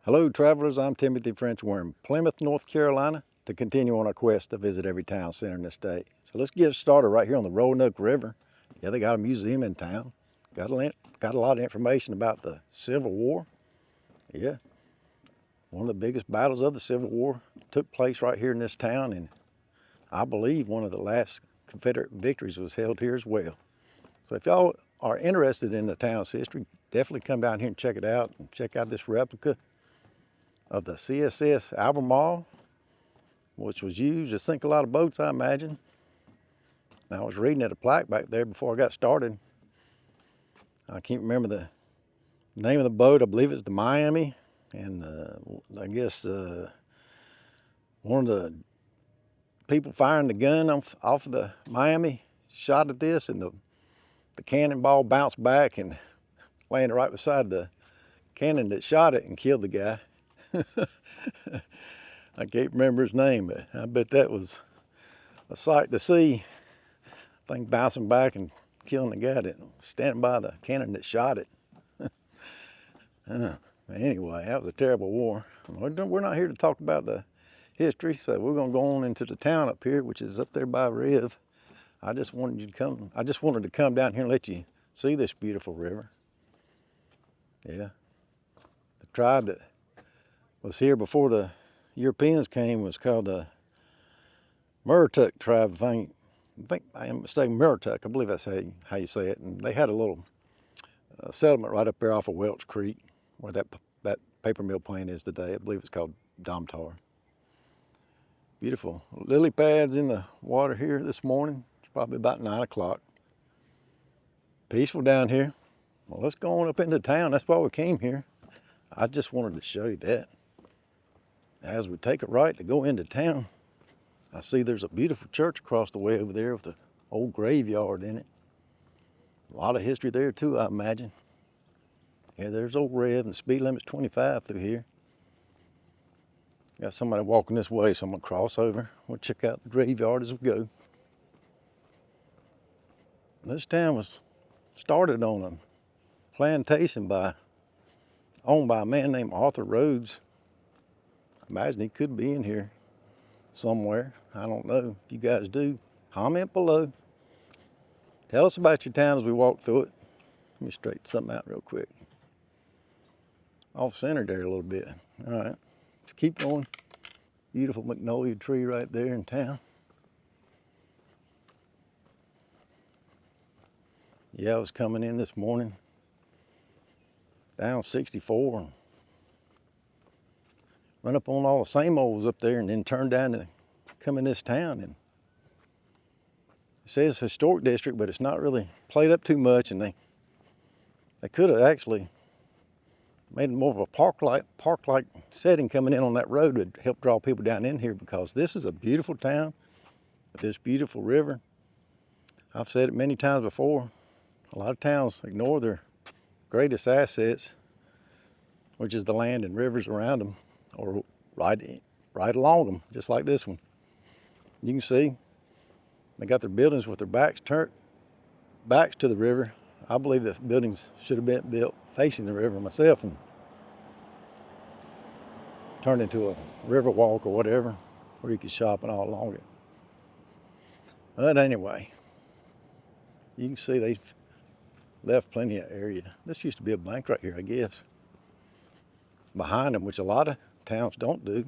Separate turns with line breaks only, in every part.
Hello travelers, I'm Timothy French. We're in Plymouth, North Carolina to continue on our quest to visit every town center in the state. So let's get started right here on the Roanoke River. Yeah, they got a museum in town. Got a lot of information about the Civil War. Yeah, one of the biggest battles of the Civil War took place right here in this town, and I believe one of the last Confederate victories was held here as well. So if y'all are interested in the town's history, definitely come down here and check it out, and check out this replica of the CSS Albemarle, which was used to sink a lot of boats, I imagine. Now, I was reading at a plaque back there before I got started. I can't remember the name of the boat. I believe it's the Miami, and I guess one of the people firing the gun off of the Miami shot at this, and the cannonball bounced back and landed right beside the cannon that shot it and killed the guy. I can't remember his name, but I bet that was a sight to see. Thing bouncing back and killing the guy that standing by the cannon that shot it. Anyway, that was a terrible war. We're not here to talk about the history, so we're going to go on into the town up here, which is up there by Riv. I just wanted to come down here and let you see this beautiful river. Yeah, the tribe that was here before the Europeans came was called the Murtuk tribe. I think I am mistaken, Murtuk. I believe that's how you say it. And they had a little settlement right up there off of Welch Creek, where that paper mill plant is today. I believe it's called Domtar. Beautiful lily pads in the water here this morning. It's probably about 9 o'clock. Peaceful down here. Well, let's go on up into town. That's why we came here. I just wanted to show you that. As we take a right to go into town, I see there's a beautiful church across the way over there with an old graveyard in it. A lot of history there too, I imagine. Yeah, there's old Rev, and the speed limit's 25 through here. Got somebody walking this way, so I'm gonna cross over. We'll check out the graveyard as we go. This town was started on a plantation owned by a man named Arthur Rhodes. I imagine he could be in here somewhere. I don't know. If you guys do, comment below. Tell us about your town as we walk through it. Let me straighten something out real quick. Off center there a little bit. All right, let's keep going. Beautiful magnolia tree right there in town. Yeah, I was coming in this morning down 64 and run up on all the same olds up there, and then turn down to come in this town. And it says historic district, but it's not really played up too much, and they could have actually made it more of a park-like setting. Coming in on that road would help draw people down in here, because this is a beautiful town with this beautiful river. I've said it many times before, a lot of towns ignore their greatest assets, which is the land and rivers around them, or right along them, just like this one. You can see they got their buildings with their backs to the river. I believe the buildings should have been built facing the river myself and turned into a river walk or whatever, where you could shop and all along it. But anyway, you can see they've left plenty of area. This used to be a bank right here, I guess, behind them, which a lot of towns don't do.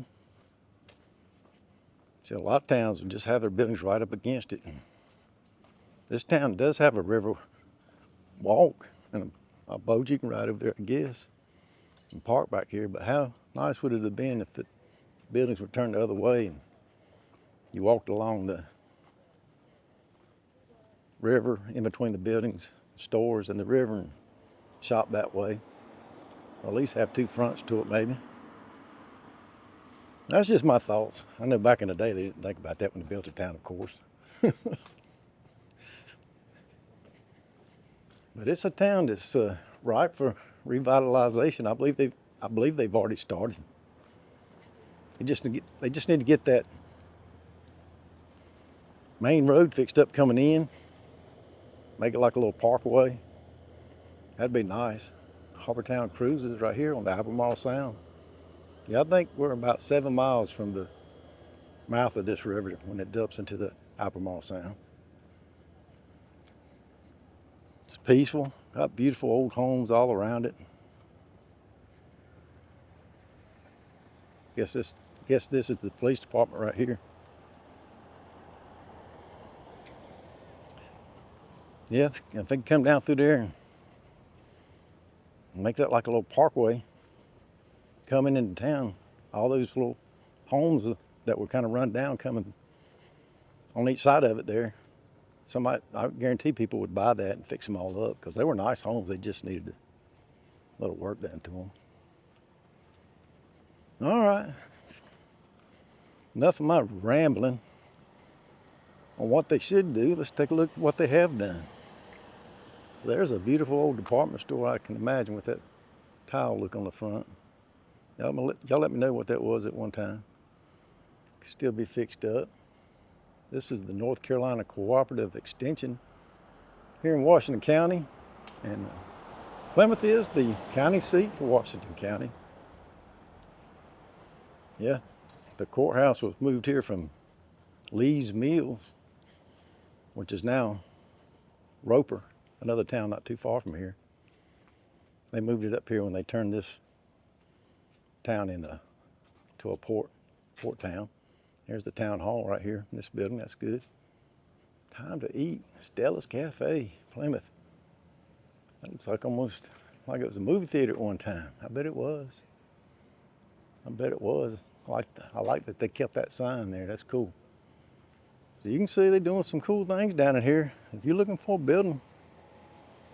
See, a lot of towns will just have their buildings right up against it. This town does have a river walk and a boat you can ride over there, I guess, and park back here. But how nice would it have been if the buildings were turned the other way and you walked along the river in between the buildings, stores, and the river, and shop that way. Or at least have two fronts to it, maybe. That's just my thoughts. I know back in the day they didn't think about that when they built the town, of course. But it's a town that's ripe for revitalization. I believe they've already started. They just need to get that main road fixed up coming in. Make it like a little parkway. That'd be nice. Harbortown Cruises right here on the Albemarle Sound. Yeah, I think we're about 7 miles from the mouth of this river when it dumps into the Albemarle Sound. It's peaceful, got beautiful old homes all around it. Guess this is the police department right here. Yeah, if they can come down through there and make that like a little parkway coming into town, all those little homes that were kind of run down coming on each side of it there, somebody, I guarantee people would buy that and fix them all up because they were nice homes. They just needed a little work done to them. All right, enough of my rambling on what they should do. Let's take a look at what they have done. So there's a beautiful old department store I can imagine with that tile look on the front. Y'all let me know what that was at one time. Could still be fixed up. This is the North Carolina Cooperative Extension here in Washington County. And Plymouth is the county seat for Washington County. Yeah, the courthouse was moved here from Lee's Mills, which is now Roper, another town not too far from here. They moved it up here when they turned this town into a port town. There's the town hall right here in this building. That's good. Time to eat. Stella's Cafe, Plymouth. That looks like almost like it was a movie theater at one time. I bet it was. I bet it was. I like that they kept that sign there. That's cool. So you can see they're doing some cool things down in here. If you're looking for a building,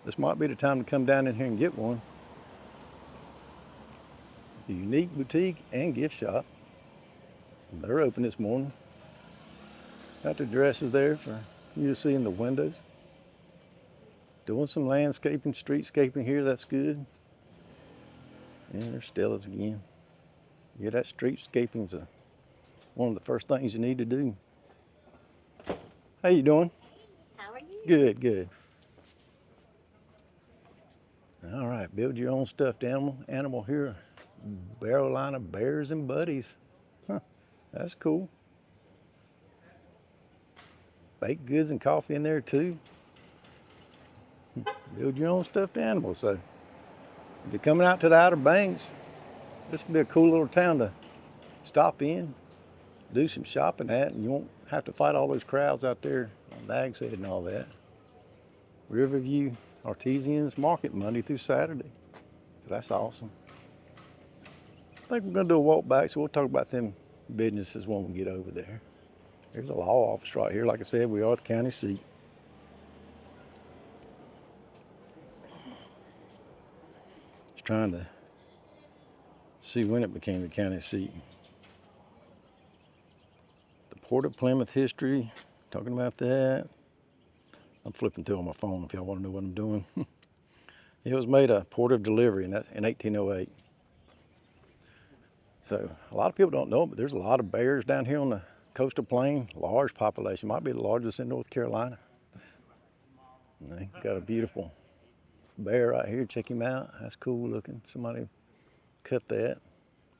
this might be the time to come down in here and get one. The Unique Boutique and Gift Shop. They're open this morning. Got the dresses there for you to see in the windows. Doing some landscaping, streetscaping here, that's good. And there's Stella's again. Yeah, that streetscaping's one of the first things you need to do. How you doing?
How are you?
Good, good. All right, build your own stuffed animal here. Barolina Bears and Buddies. Huh, that's cool. Baked goods and coffee in there too. Build your own stuffed animal. So if you're coming out to the Outer Banks, this would be a cool little town to stop in, do some shopping at, and you won't have to fight all those crowds out there on Dag's Head and all that. Riverview Artisans Market Monday through Saturday. So that's awesome. I think we're gonna do a walk back, so we'll talk about them businesses when we get over there. There's a law office right here. Like I said, we are the county seat. Just trying to see when it became the county seat. The Port of Plymouth history, talking about that. I'm flipping through on my phone if y'all want to know what I'm doing. It was made a port of delivery in 1808. So a lot of people don't know, but there's a lot of bears down here on the coastal plain. Large population, might be the largest in North Carolina. And they got a beautiful bear right here. Check him out. That's cool looking. Somebody cut that.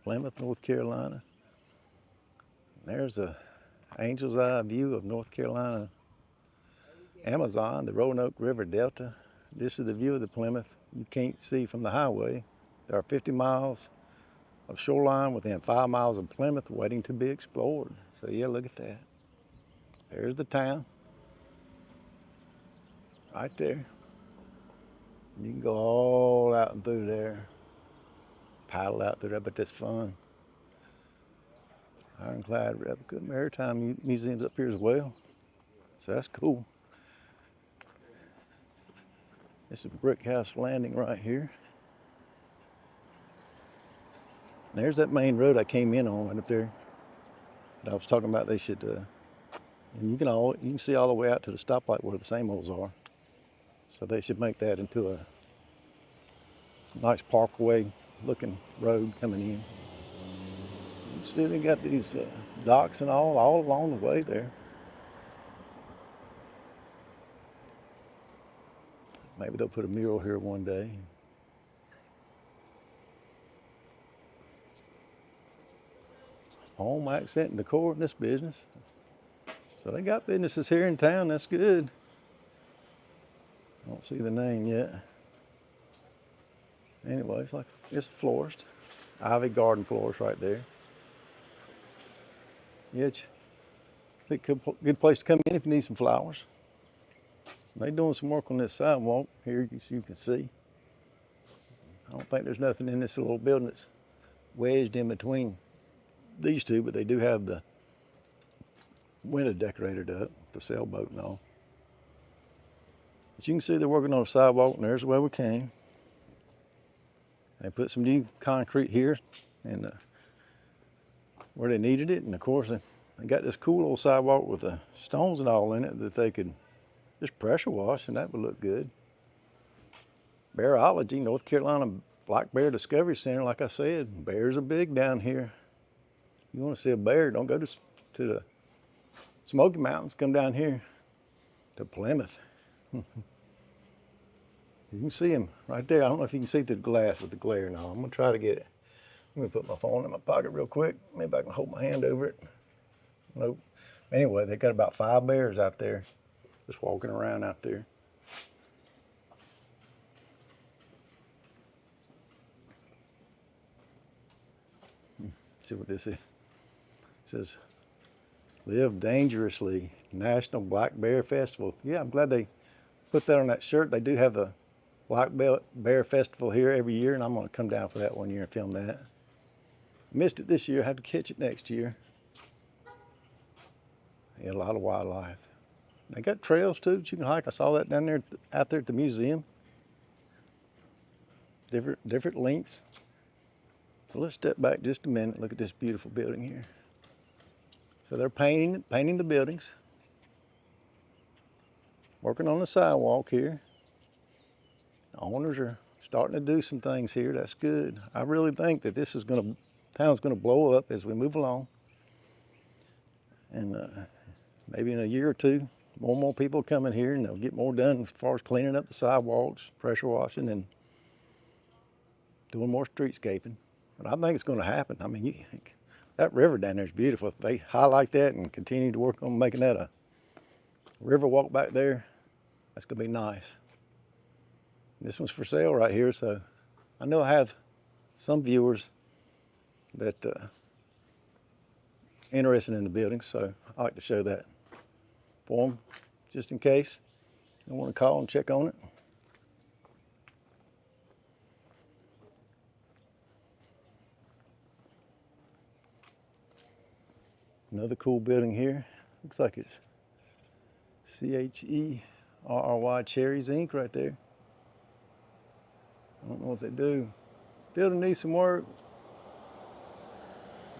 Plymouth, North Carolina. There's a angel's eye view of North Carolina Amazon, the Roanoke River Delta. This is the view of the Plymouth you can't see from the highway. There are 50 miles of shoreline within 5 miles of Plymouth waiting to be explored. So yeah, look at that. There's the town. Right there. You can go all out and through there. Paddle out through there, but that's fun. Ironclad Replica Maritime Museum's up here as well. So that's cool. This is Brick House Landing right here. And there's that main road I came in on right up there that I was talking about. They should, and you can see all the way out to the stoplight where the Samuels are. So they should make that into a nice parkway looking road coming in. You see they got these docks and all along the way there. Maybe they'll put a mural here one day. home accent and decor in this business. So they got businesses here in town, that's good. I don't see the name yet. Anyway, it's a florist. Ivy Garden Florist right there. Yeah, it's a good place to come in if you need some flowers. They're doing some work on this sidewalk here, as you can see. I don't think there's nothing in this little building that's wedged in between these two, but they do have the window decorated up, the sailboat and all. As you can see, they're working on a sidewalk, and there's where we came. They put some new concrete here and where they needed it, and of course they got this cool old sidewalk with the stones and all in it that they could just pressure wash, and that would look good. Bearology, North Carolina Black Bear Discovery Center, like I said, bears are big down here. You want to see a bear, don't go to the Smoky Mountains, come down here to Plymouth. You can see him right there. I don't know if you can see through the glass with the glare now. I'm gonna try to get it. I'm gonna put my phone in my pocket real quick. Maybe I can hold my hand over it. Nope. Anyway, they got about 5 bears out there, just walking around out there. See what this is. It says, Live Dangerously, National Black Bear Festival. Yeah, I'm glad they put that on that shirt. They do have a Black Bear Festival here every year, and I'm going to come down for that one year and film that. Missed it this year, I have to catch it next year. Yeah, a lot of wildlife. They got trails too that you can hike. I saw that down there, out there at the museum. Different lengths. So let's step back just a minute. Look at this beautiful building here. So they're painting the buildings. Working on the sidewalk here. The owners are starting to do some things here. That's good. I really think that town's gonna blow up as we move along. And maybe in a year or two, more people come in here and they'll get more done as far as cleaning up the sidewalks, pressure washing, and doing more streetscaping. But I think it's going to happen. I mean, that river down there is beautiful. If they highlight that and continue to work on making that a river walk back there, that's going to be nice. This one's for sale right here, so I know I have some viewers that interested in the building, so I like to show that for them, just in case they want to call and check on it. Another cool building here. Looks like it's CHERRY Cherries Inc. right there. I don't know what they do. Building needs some work,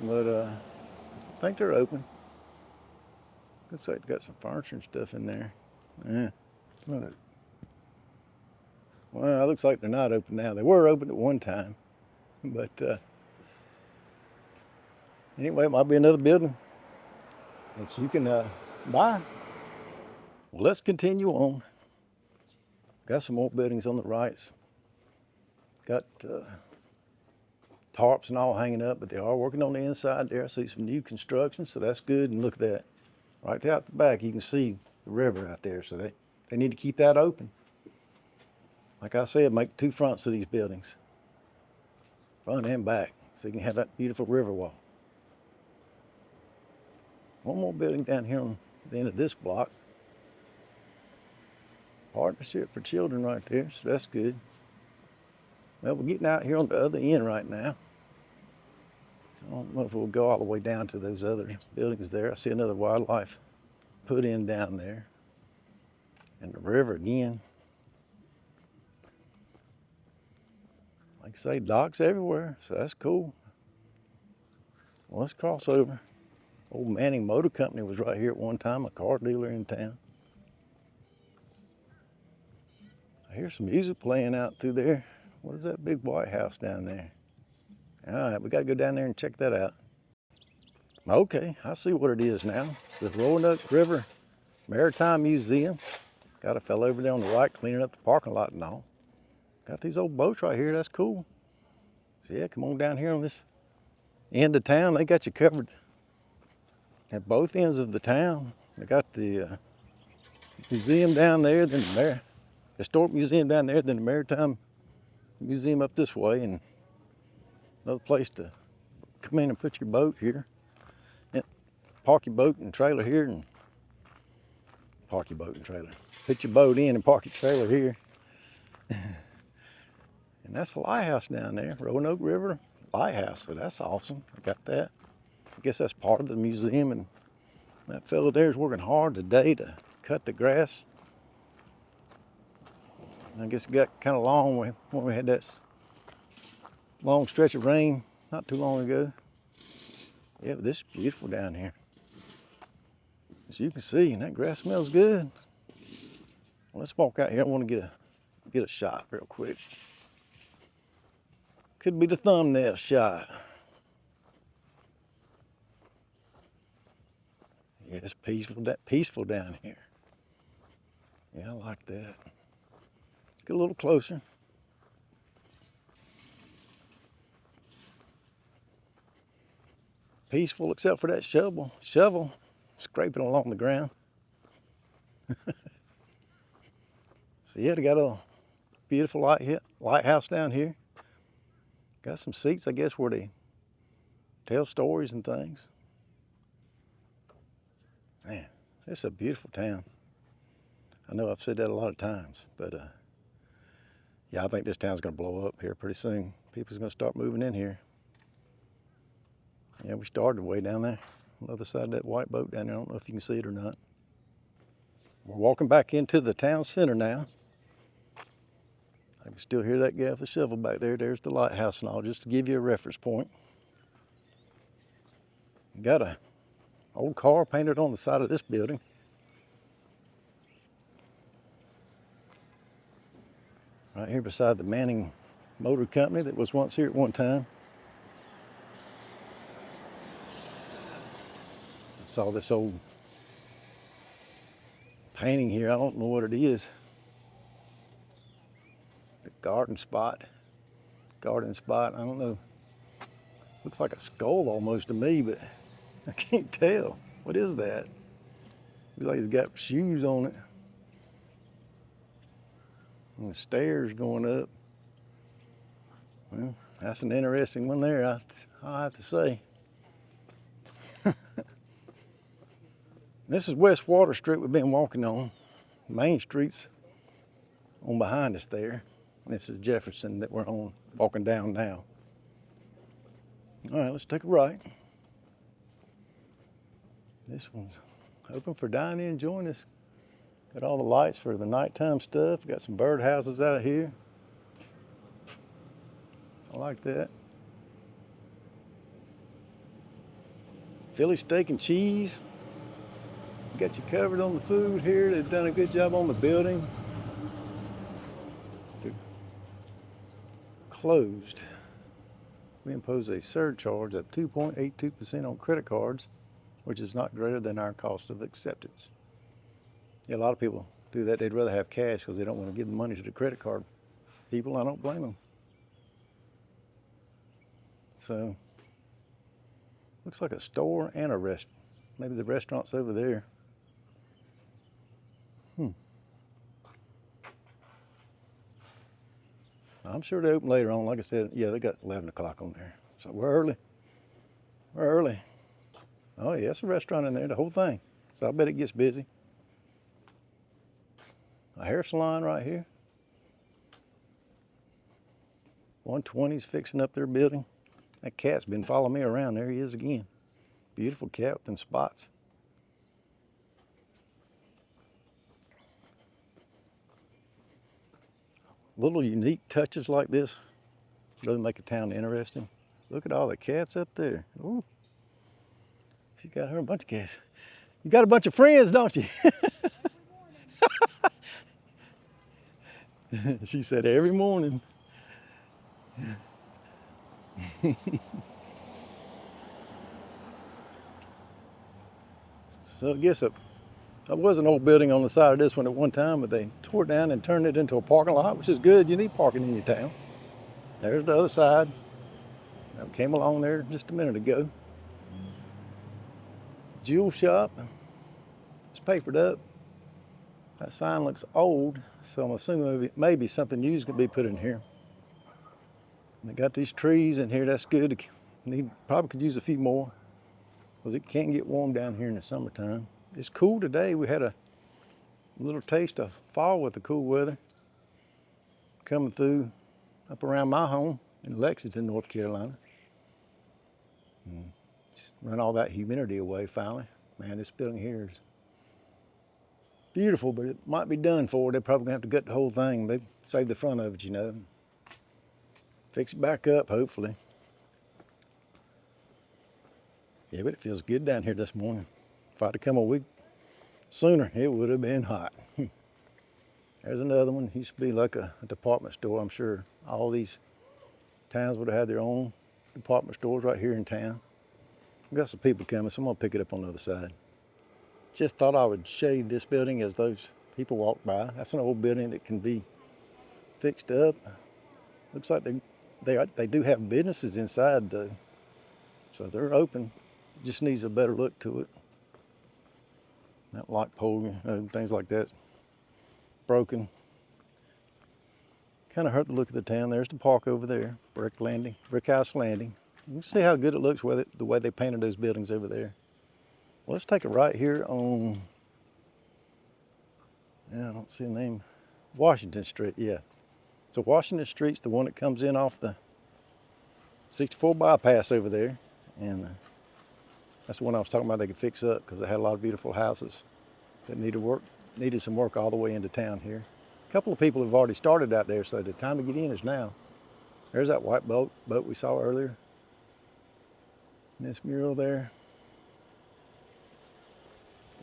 but I think they're open. Looks like they got some furniture and stuff in there. Yeah. Well, it looks like they're not open now. They were open at one time, but anyway, it might be another building that you can buy. Well, let's continue on. Got some more buildings on the right. Got tarps and all hanging up, but they are working on the inside there. I see some new construction, so that's good. And look at that. Right there out the back, you can see the river out there. So they need to keep that open. Like I said, make 2 fronts of these buildings. Front and back, so you can have that beautiful river walk. One more building down here on the end of this block. Partnership for Children right there, so that's good. Well, we're getting out here on the other end right now. So I don't know if we'll go all the way down to those other buildings there. I see another wildlife put in down there. And the river again. Like I say, docks everywhere, so that's cool. Well, let's cross over. Old Manning Motor Company was right here at one time, a car dealer in town. I hear some music playing out through there. What is that big white house down there? All right, we got to go down there and check that out. Okay, I see what it is now. The Roanoke River Maritime Museum. Got a fellow over there on the right cleaning up the parking lot and all. Got these old boats right here, that's cool. So yeah, come on down here on this end of town. They got you covered at both ends of the town. They got the museum down there, then the historic museum down there, then the maritime museum up this way, and another place to come in and put your boat here. And park your boat and trailer here, and park your boat and trailer. Put your boat in and park your trailer here. And that's a lighthouse down there, Roanoke River Lighthouse. So that's awesome. I got that. I guess that's part of the museum, and that fellow there is working hard today to cut the grass. I guess it got kind of long when we had that long stretch of rain not too long ago. Yeah, but this is beautiful down here. As you can see, and that grass smells good. Well, let's walk out here. I want to get a shot real quick. Could be the thumbnail shot. Yeah, it's peaceful down here. Yeah, I like that. Let's get a little closer. Peaceful except for that shovel scraping along the ground. So yeah, they got a beautiful lighthouse down here. Got some seats, I guess, where they tell stories and things. Man, it's a beautiful town. I know I've said that a lot of times, but yeah, I think this town's gonna blow up here pretty soon. People's gonna start moving in here. Yeah, we started way down there, on the other side of that white boat down there. I don't know if you can see it or not. We're walking back into the town center now. I can still hear that guy with the shovel back there. There's the lighthouse and all, just to give you a reference point. Got a old car painted on the side of this building. Right here beside the Manning Motor Company that was once here at one time. I saw this old painting here. I don't know what it is. The garden spot. I don't know. Looks like a skull almost to me, but I can't tell. What is that? Looks like he's got shoes on it. And the stairs going up. Well, that's an interesting one there, I have to say. This is West Water Street we've been walking on. Main Street's on behind us there. This is Jefferson that we're on, walking down now. All right, let's take a right. This one's open for dining and join us. Got all the lights for the nighttime stuff. Got some bird houses out here. I like that. Philly steak and cheese. Got you covered on the food here. They've done a good job on the building. They're closed. We impose a surcharge of 2.82% on credit cards, which is not greater than our cost of acceptance. Yeah, a lot of people do that. They'd rather have cash because they don't want to give the money to the credit card people. I don't blame them. So, looks like a store and a restaurant. Maybe the restaurant's over there. I'm sure they open later on. Like I said, yeah, they got 11 o'clock on there. So we're early. We're early. Oh yeah, it's a restaurant in there, the whole thing. So I bet it gets busy. A hair salon right here. 120's fixing up their building. That cat's been following me around. There he is again. Beautiful cat with them spots. Little unique touches like this really make a town interesting. Look at all the cats up there. Ooh. She's got her a bunch of cats. You got a bunch of friends, don't you? She said every morning. So I guess that was an old building on the side of this one at one time, but they tore it down and turned it into a parking lot, which is good. You need parking in your town. There's the other side. That came along there just a minute ago. Jewel shop. It's papered up. That sign looks old, so I'm assuming maybe something used could be put in here. They got these trees in here, that's good. Probably could use a few more because it can get warm down here in the summertime. It's cool today. We had a little taste of fall with the cool weather coming through up around my home in Lexington, North Carolina. Just run all that humidity away finally. Man, this building here is beautiful, but it might be done for. They're probably gonna have to gut the whole thing. They save the front of it, you know. Fix it back up, hopefully. Yeah, but it feels good down here this morning. If I'd have come a week sooner, it would have been hot. There's another one. Used to be like a department store. I'm sure all these towns would have had their own department stores right here in town. We've got some people coming, so I'm gonna pick it up on the other side. Just thought I would shade this building as those people walk by. That's an old building that can be fixed up. Looks like they do have businesses inside though, so they're open. Just needs a better look to it. That light pole, things like that, broken. Kind of hurt the look of the town. There's the park over there, brick house landing. You can see how good it looks with it, the way they painted those buildings over there. Well, let's take it right here on, I don't see a name, Washington Street, yeah. So Washington Street's the one that comes in off the 64 bypass over there. And that's the one I was talking about they could fix up because they had a lot of beautiful houses that needed some work all the way into town here. A couple of people have already started out there, so the time to get in is now. There's that white boat we saw earlier. And this mural there.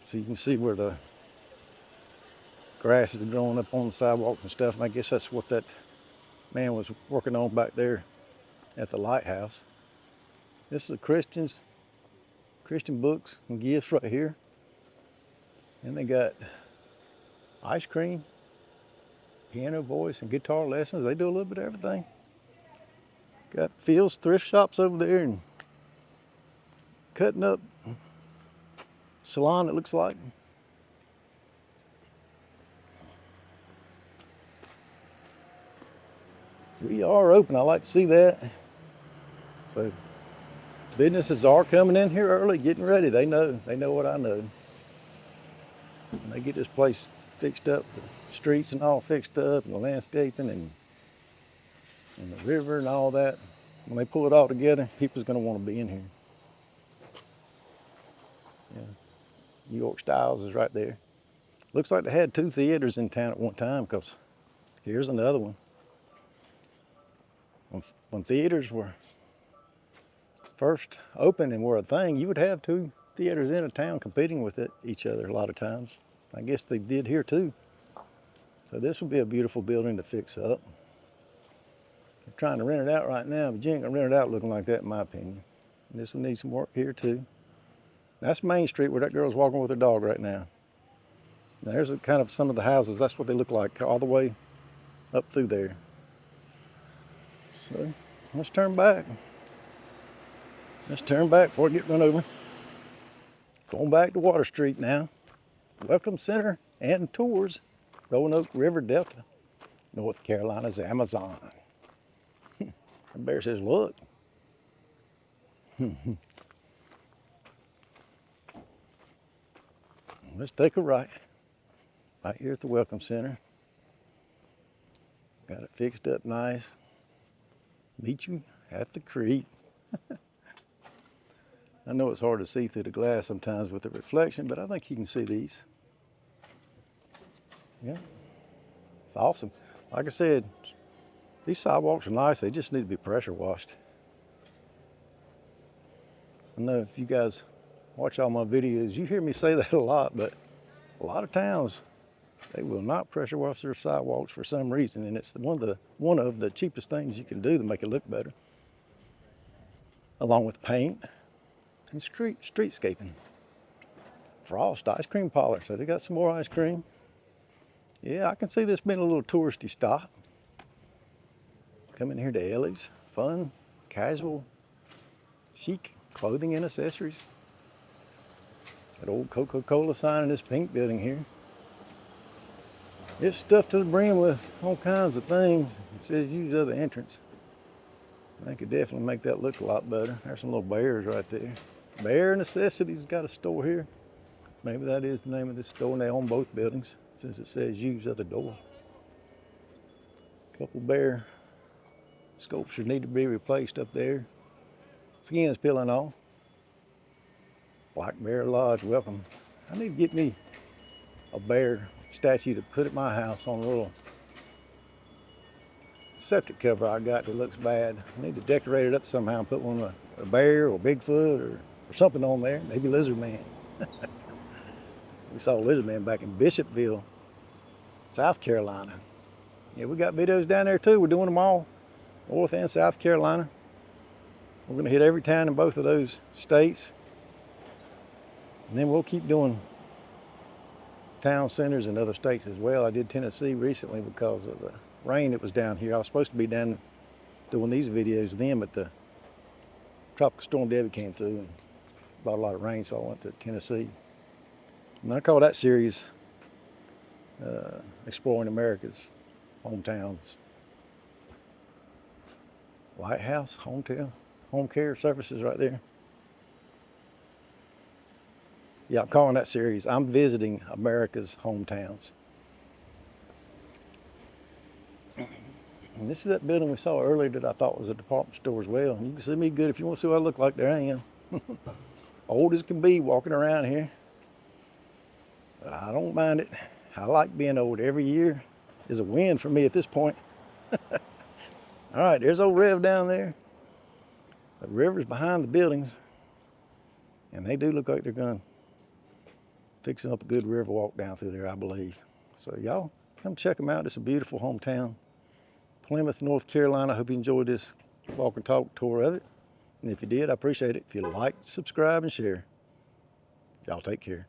So you can see where the grass is growing up on the sidewalks and stuff, and I guess that's what that man was working on back there at the lighthouse. This is the Christian books and gifts right here. And they got ice cream, piano, voice, and guitar lessons. They do a little bit of everything. Got Phil's thrift shops over there and cutting up salon, it looks like. We are open. I like to see that. So businesses are coming in here early, getting ready. They know what I know. And they get this place fixed up, the streets and all fixed up, and the landscaping and the river and all that. When they pull it all together, people's gonna want to be in here. Yeah. New York Styles is right there. Looks like they had 2 theaters in town at one time, because here's another one. When theaters were first open and were a thing, you would have 2 theaters in a town competing with each other a lot of times. I guess they did here too. So this would be a beautiful building to fix up. They're trying to rent it out right now, but you ain't gonna rent it out looking like that in my opinion. And this one needs some work here too. That's Main Street where that girl's walking with her dog right now. Now there's kind of some of the houses. That's what they look like all the way up through there. So let's turn back. Let's turn back before I get run over. Going back to Water Street now. Welcome Center and tours. Roanoke River Delta, North Carolina's Amazon. The bear says, look. Let's take a right here at the Welcome Center. Got it fixed up nice. Meet you at the creek. I know it's hard to see through the glass sometimes with the reflection, but I think you can see these. Yeah, it's awesome. Like I said, these sidewalks are nice. They just need to be pressure washed. I know if you guys watch all my videos, you hear me say that a lot, but a lot of towns, they will not pressure wash their sidewalks for some reason, and it's one of the cheapest things you can do to make it look better, along with paint and streetscaping. Frost ice cream parlor, so they got some more ice cream. Yeah, I can see this being a little touristy stop. Come in here to Ellie's, fun, casual, chic clothing and accessories. That old Coca-Cola sign in this pink building here. It's stuffed to the brim with all kinds of things. It says use other entrance. I could definitely make that look a lot better. There's some little bears right there. Bear Necessities got a store here. Maybe that is the name of this store, and they own both buildings since it says use other door. A couple bear sculptures need to be replaced up there. Skin's peeling off. Black Bear Lodge, welcome. I need to get me a bear statue to put at my house on a little septic cover I got that looks bad. I need to decorate it up somehow and put one of a bear or Bigfoot or something on there. Maybe Lizard Man. We saw Lizard Man back in Bishopville, South Carolina. Yeah, we got videos down there too. We're doing them all, North and South Carolina. We're gonna hit every town in both of those states. And then we'll keep doing town centers in other states as well. I did Tennessee recently because of the rain that was down here. I was supposed to be down doing these videos then, but the tropical storm Debbie came through and brought a lot of rain, so I went to Tennessee. And I call that series Exploring America's Hometowns. Lighthouse, home care services right there. Yeah, I'm calling that series, I'm Visiting America's Hometowns. And this is that building we saw earlier that I thought was a department store as well. You can see me good if you want to see what I look like. There I am. Old as can be walking around here. But I don't mind it. I like being old. Every year is a win for me at this point. All right, there's old Rev down there. The river's behind the buildings. And they do look like they're going to fixing up a good river walk down through there, I believe. So y'all come check them out. It's a beautiful hometown. Plymouth, North Carolina. I hope you enjoyed this walk and talk tour of it. And if you did, I appreciate it. If you like, subscribe, and share. Y'all take care.